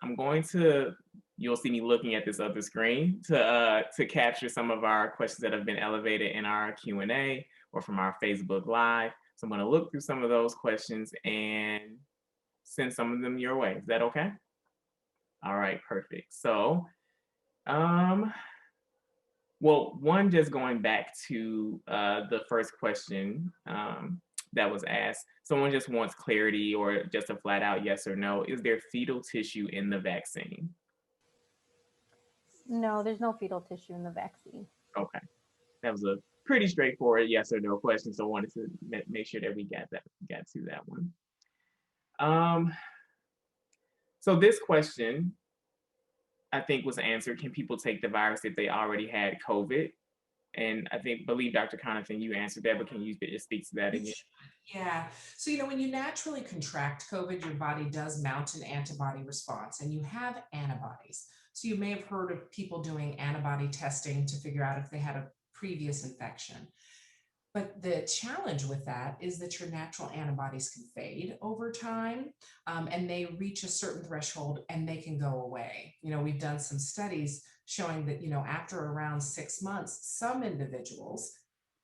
You'll see me looking at this other screen to capture some of our questions that have been elevated in our Q&A or from our Facebook Live. So I'm going to look through some of those questions and send some of them your way. Is that okay? All right, perfect. So, um, well, one, just going back to the first question that was asked, someone just wants clarity or just a flat out yes or no. Is there fetal tissue in the vaccine? No, there's no fetal tissue in the vaccine. Okay, that was a pretty straightforward yes or no question. So I wanted to make sure that we got to that one. Um, so this question, I think, was answered. Can people take the virus if they already had COVID? And believe Dr. Connaughton, you answered that, but can you just speak to that again? Yeah. So, when you naturally contract COVID, your body does mount an antibody response and you have antibodies. So you may have heard of people doing antibody testing to figure out if they had a previous infection. But the challenge with that is that your natural antibodies can fade over time, and they reach a certain threshold and they can go away. We've done some studies showing that, after around 6 months, some individuals,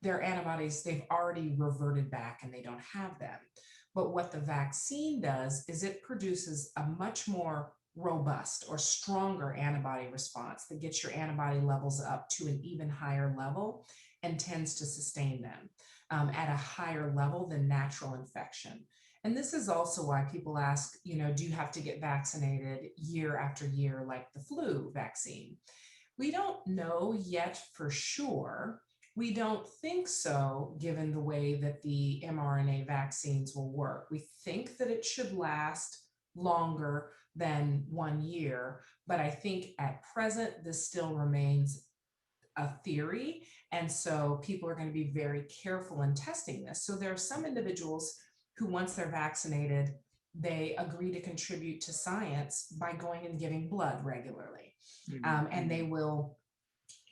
their antibodies, they've already reverted back and they don't have them. But what the vaccine does is it produces a much more robust or stronger antibody response that gets your antibody levels up to an even higher level and tends to sustain them at a higher level than natural infection. And this is also why people ask, do you have to get vaccinated year after year like the flu vaccine? We don't know yet for sure. We don't think so, given the way that the mRNA vaccines will work. We think that it should last longer than 1 year, but I think at present, this still remains a theory. And so people are going to be very careful in testing this. So there are some individuals who, once they're vaccinated, they agree to contribute to science by going and giving blood regularly. And they will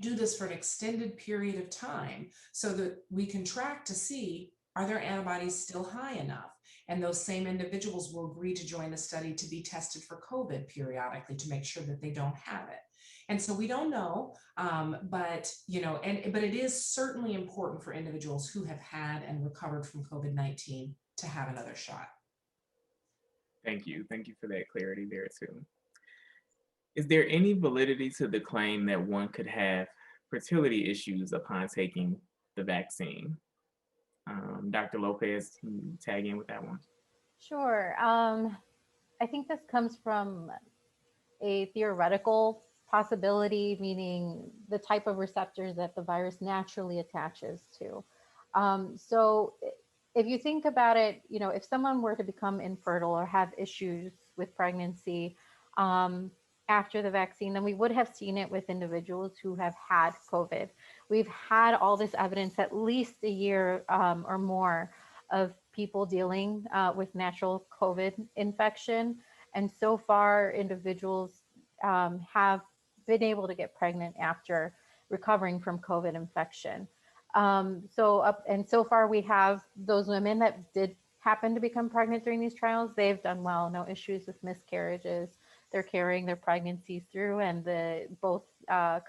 do this for an extended period of time so that we can track to see, are their antibodies still high enough? And those same individuals will agree to join a study to be tested for COVID periodically to make sure that they don't have it. And so we don't know, but it is certainly important for individuals who have had and recovered from COVID-19 to have another shot. Thank you for that clarity there too. Is there any validity to the claim that one could have fertility issues upon taking the vaccine? Dr. Lopez, can you tag in with that one? Sure. I think this comes from a theoretical possibility, meaning the type of receptors that the virus naturally attaches to. So if you think about it, if someone were to become infertile or have issues with pregnancy after the vaccine, then we would have seen it with individuals who have had COVID. We've had all this evidence, at least a year or more, of people dealing with natural COVID infection. And so far, individuals have been able to get pregnant after recovering from COVID infection. So far, we have those women that did happen to become pregnant during these trials. They've done well, no issues with miscarriages. They're carrying their pregnancies through, and both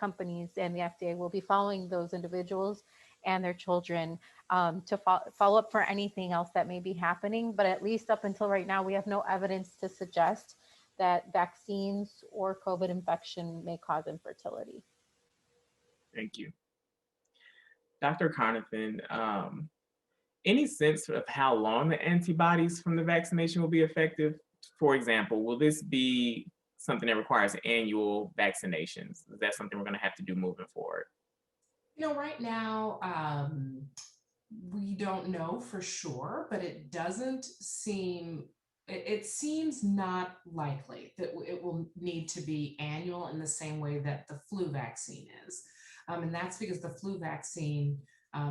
companies and the FDA will be following those individuals and their children to follow up for anything else that may be happening. But at least up until right now, we have no evidence to suggest that vaccines or COVID infection may cause infertility. Thank you. Dr. Connaughton, any sense of how long the antibodies from the vaccination will be effective? For example, will this be something that requires annual vaccinations? Is that something we're going to have to do moving forward? Right now, we don't know for sure, but it seems not likely that it will need to be annual in the same way that the flu vaccine is. And that's because the flu vaccine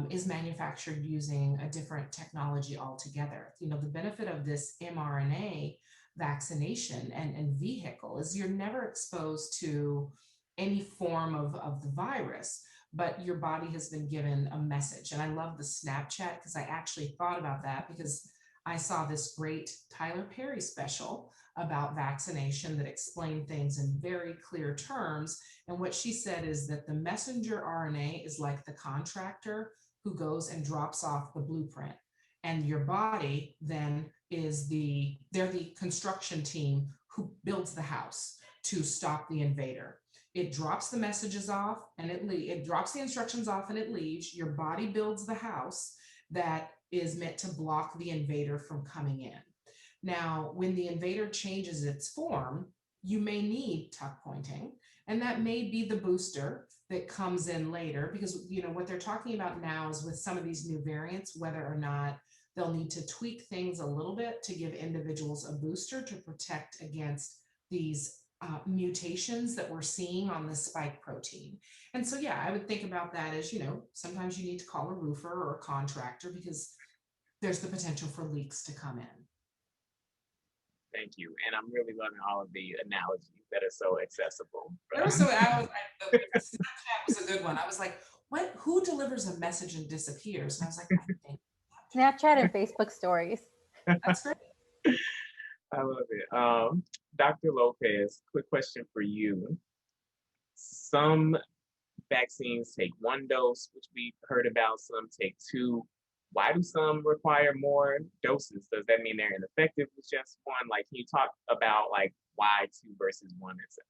is manufactured using a different technology altogether. The benefit of this mRNA vaccination and vehicle is you're never exposed to any form of the virus, but your body has been given a message. And I love the Snapchat because I actually thought about that because I saw this great Tyler Perry special about vaccination that explained things in very clear terms. And what she said is that the messenger RNA is like the contractor who goes and drops off the blueprint. And your body then they're the construction team who builds the house to stop the invader. It drops the messages off and it drops the instructions off and it leaves. Your body builds the house that is meant to block the invader from coming in. Now, when the invader changes its form, you may need tuck pointing, and that may be the booster that comes in later, because what they're talking about now is with some of these new variants, whether or not they'll need to tweak things a little bit to give individuals a booster to protect against these mutations that we're seeing on the spike protein. And so, yeah, I would think about that as, sometimes you need to call a roofer or a contractor because there's the potential for leaks to come in. Thank you. And I'm really loving all of the analogies that are so accessible. Snapchat was a good one. I was like, who delivers a message and disappears? And I was like, I think Snapchat and Facebook stories. That's great. I love it. Dr. Lopez, quick question for you. Some vaccines take 1 dose, which we've heard about. Some take 2. Why do some require more doses? Does that mean they're ineffective with just 1? Like, can you talk about why 2 versus 1, etc.?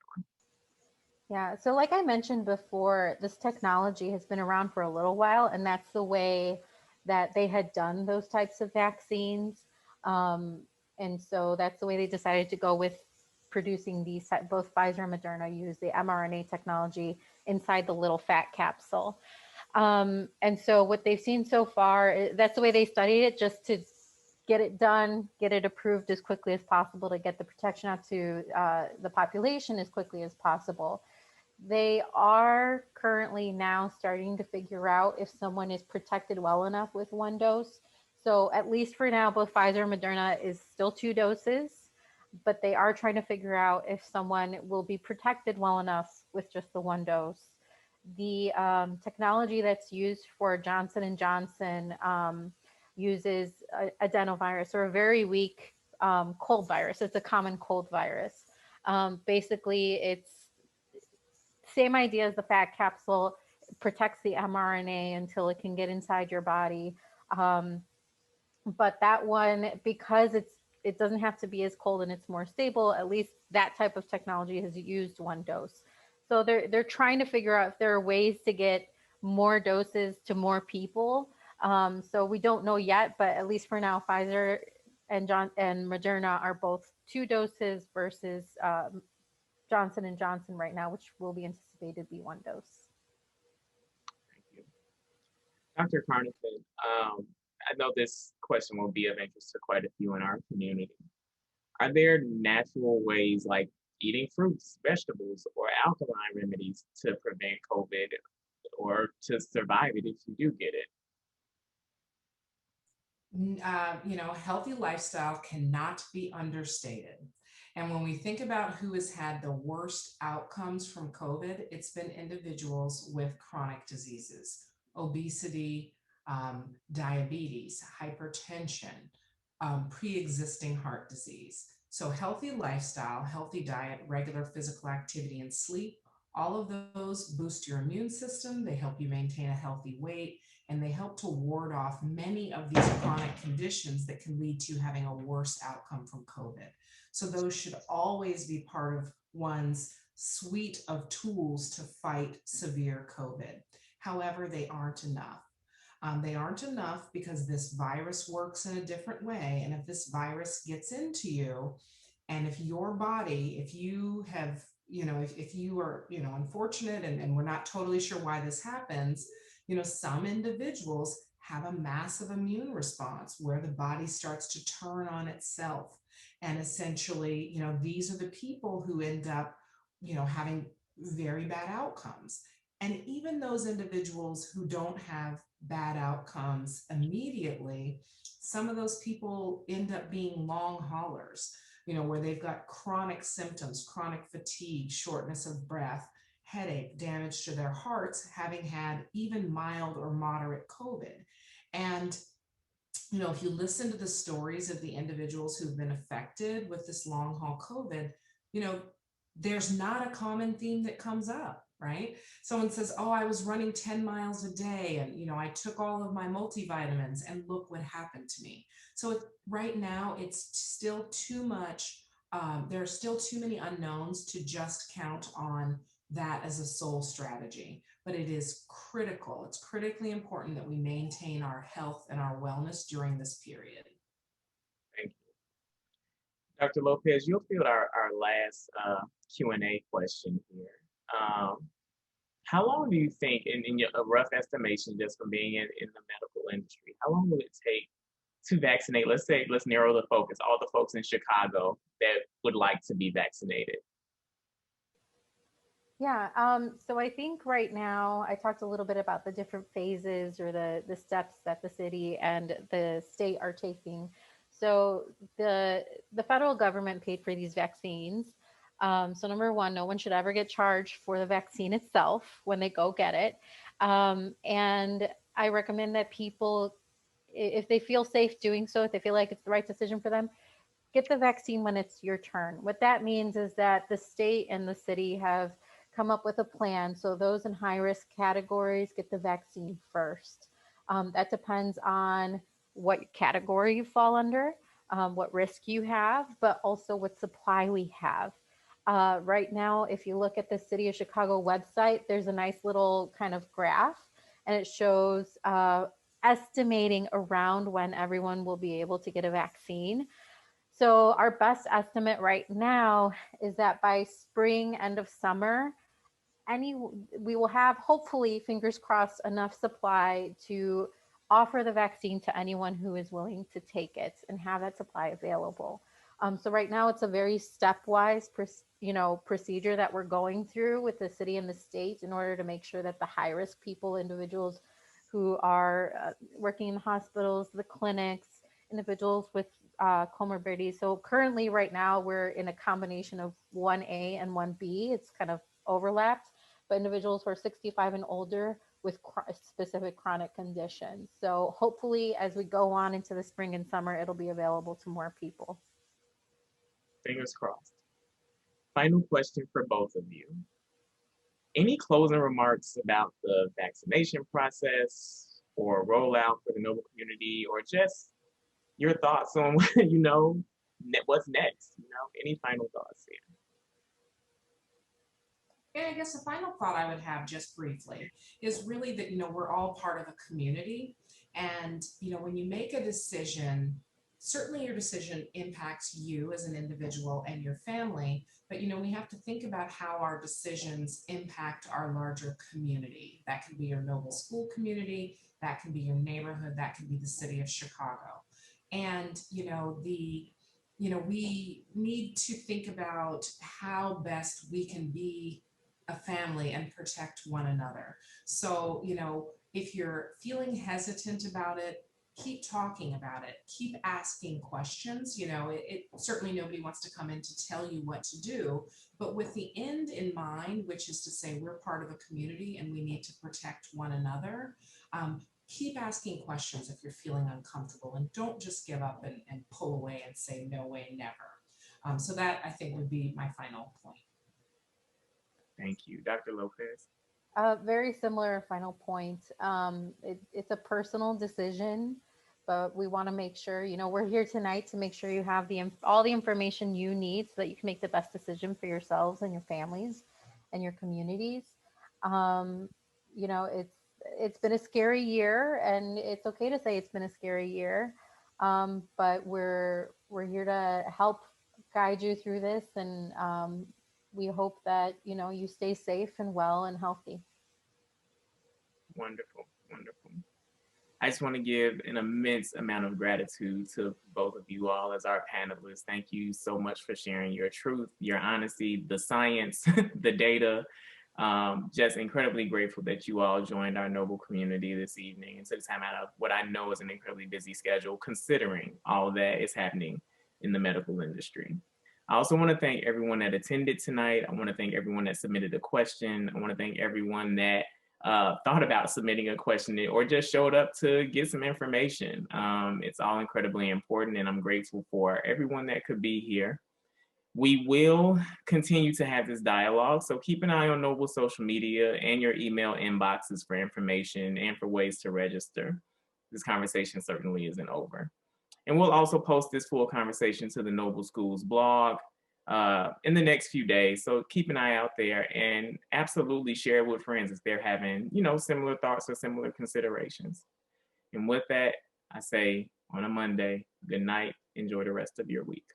Yeah, so like I mentioned before, this technology has been around for a little while, and that's the way that they had done those types of vaccines. And so that's the way they decided to go with producing these. Both Pfizer and Moderna use the mRNA technology inside the little fat capsule. And so what they've seen so far, that's the way they studied it, just to get it done, get it approved as quickly as possible to get the protection out to the population as quickly as possible. They are currently now starting to figure out if someone is protected well enough with 1 dose. So at least for now, both Pfizer and Moderna is still 2 doses, but they are trying to figure out if someone will be protected well enough with just the 1 dose. The technology that's used for Johnson & Johnson uses adenovirus, or a very weak cold virus. It's a common cold virus. Basically, it's same idea as the fat capsule. It protects the mRNA until it can get inside your body. But that one, because it doesn't have to be as cold and it's more stable, at least that type of technology has used 1 dose. So they're trying to figure out if there are ways to get more doses to more people. So we don't know yet, but at least for now, Pfizer and Moderna are both 2 doses versus Johnson & Johnson right now, which will be anticipated to be 1 dose. Thank you. Dr. Carnathan, I know this question will be of interest to quite a few in our community. Are there natural ways like eating fruits, vegetables, or alkaline remedies to prevent COVID or to survive it if you do get it? Healthy lifestyle cannot be understated. And when we think about who has had the worst outcomes from COVID, it's been individuals with chronic diseases, obesity, diabetes, hypertension, pre-existing heart disease. So healthy lifestyle, healthy diet, regular physical activity, and sleep, all of those boost your immune system. They help you maintain a healthy weight, and they help to ward off many of these chronic conditions that can lead to having a worse outcome from COVID. So those should always be part of one's suite of tools to fight severe COVID. However, they aren't enough. They aren't enough because this virus works in a different way. And if this virus gets into you, and if your body, if you have, if you are, unfortunate, and we're not totally sure why this happens, some individuals have a massive immune response where the body starts to turn on itself. And essentially, these are the people who end up, having very bad outcomes. And even those individuals who don't have bad outcomes immediately, some of those people end up being long haulers, where they've got chronic symptoms, chronic fatigue, shortness of breath, headache, damage to their hearts, having had even mild or moderate COVID. And if you listen to the stories of the individuals who've been affected with this long haul COVID, there's not a common theme that comes up, right? Someone says, oh, I was running 10 miles a day and, you know, I took all of my multivitamins and look what happened to me. So right now it's still too much. There are still too many unknowns to just count on that as a sole strategy, but it is critical. It's critically important that we maintain our health and our wellness during this period. Thank you. Dr. Lopez, you'll field our last Q&A question here. How long do you think, in a rough estimation, just from being in the medical industry, how long will it take to vaccinate? Let's narrow the focus, all the folks in Chicago that would like to be vaccinated. Yeah, so I think right now I talked a little bit about the different phases or the steps that the city and the state are taking. So the federal government paid for these vaccines. So number one, no one should ever get charged for the vaccine itself when they go get it. And I recommend that people, if they feel safe doing so, if they feel like it's the right decision for them, get the vaccine when it's your turn. What that means is that the state and the city have come up with a plan. So those in high risk categories get the vaccine first. That depends on what category you fall under, what risk you have, but also what supply we have. Right now, if you look at the City of Chicago website, there's a nice little kind of graph, and it shows estimating around when everyone will be able to get a vaccine. So our best estimate right now is that by spring, end of summer, we will have, hopefully, fingers crossed, enough supply to offer the vaccine to anyone who is willing to take it and have that supply available. So right now it's a very stepwise, procedure that we're going through with the city and the state in order to make sure that the high risk people, individuals who are working in the hospitals, the clinics, individuals with comorbidities. So currently, right now, we're in a combination of 1A and 1B. It's kind of overlapped, but individuals who are 65 and older with specific chronic conditions. So hopefully, as we go on into the spring and summer, it'll be available to more people. Fingers crossed. Final question for both of you. Any closing remarks about the vaccination process or rollout for the Noble community, or just your thoughts on, what's next? Any final thoughts here? And I guess the final thought I would have, just briefly, is really that, we're all part of a community. And, when you make a decision, certainly your decision impacts you as an individual and your family, but, we have to think about how our decisions impact our larger community. That can be your Noble school community, that can be your neighborhood, that can be the city of Chicago. And, we need to think about how best we can be a family and protect one another. So, if you're feeling hesitant about it, keep talking about it, keep asking questions. Certainly nobody wants to come in to tell you what to do, but with the end in mind, which is to say we're part of a community and we need to protect one another. Keep asking questions if you're feeling uncomfortable, and don't just give up and pull away and say no way, never. So that, I think, would be my final point. Thank you. Dr. Lopez? Very similar final point. It's a personal decision, but we want to make sure, we're here tonight to make sure you have all the information you need so that you can make the best decision for yourselves and your families and your communities. It's been a scary year, and it's okay to say it's been a scary year. But we're here to help guide you through this, and we hope that you stay safe and well and healthy. Wonderful, wonderful. I just want to give an immense amount of gratitude to both of you all as our panelists. Thank you so much for sharing your truth, your honesty, the science, the data. Just incredibly grateful that you all joined our Noble community this evening and took time out of what I know is an incredibly busy schedule, considering all that is happening in the medical industry. I also want to thank everyone that attended tonight. I want to thank everyone that submitted a question. I want to thank everyone that thought about submitting a question or just showed up to get some information. It's all incredibly important, and I'm grateful for everyone that could be here. We will continue to have this dialogue, so keep an eye on Noble's social media and your email inboxes for information and for ways to register. This conversation certainly isn't over. And we'll also post this full conversation to the Noble Schools blog in the next few days. So keep an eye out there and absolutely share with friends if they're having, similar thoughts or similar considerations. And with that, I say on a Monday, good night. Enjoy the rest of your week.